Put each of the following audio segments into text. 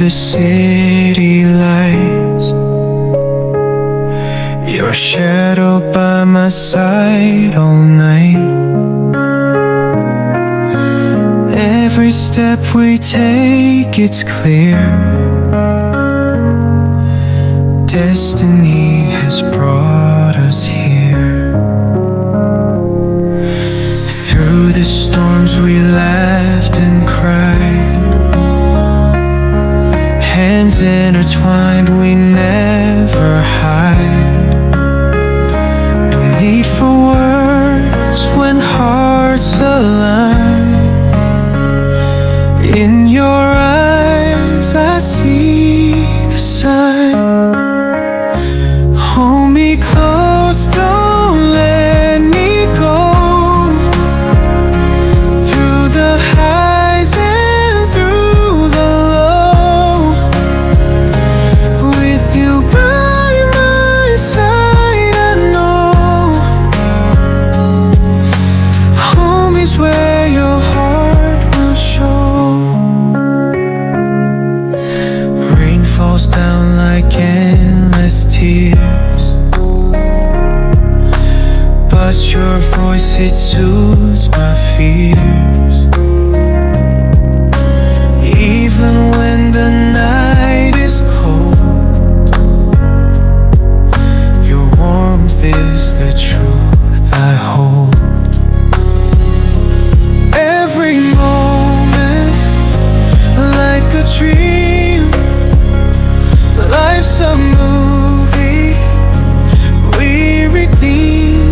the city lights, your shadow by my side all night. Every step we take, it's clear. Destiny has brought us here. Through the storms we laughed and cried, hands intertwined, we never hide. No need for words when hearts align. In your eyes I see the sign. Hold me close, don't let me go. Through the highs and through the low, with you by my side, I know home is where your heart will show. Rain falls down like endless tears, but your voice, it soothes my fears. Even when the night is cold, your warmth is the truth I hold. Every moment like a dream, life's a movie we redeem.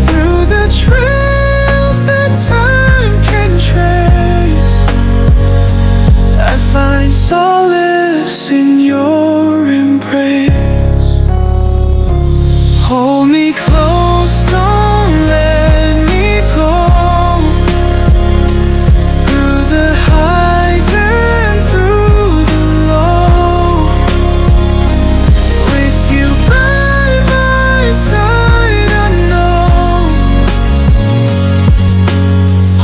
Through the trails that time can trace, I find solace in your embrace. Hold me close, don't let me go. Through the highs and through the low, with you by my side, I know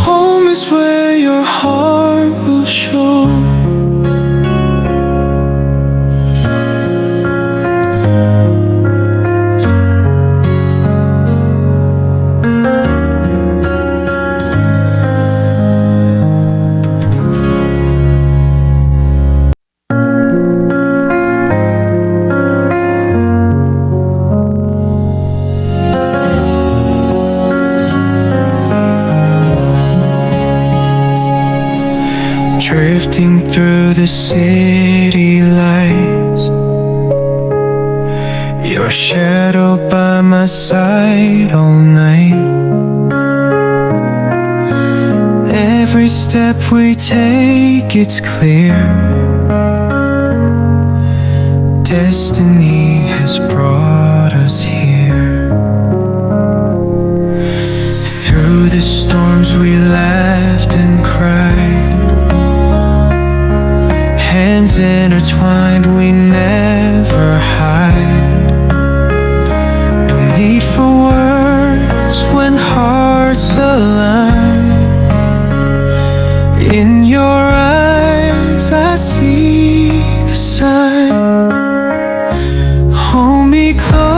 home is where your heart will show. Drifting through the city lights, your shadow by my side all night. Every step we take, it's clear. Destiny has brought us here. Through the storms we laughed and cried, hands intertwined, we never hide. No need for words when hearts align. In your eyes I see the sign. Hold me close.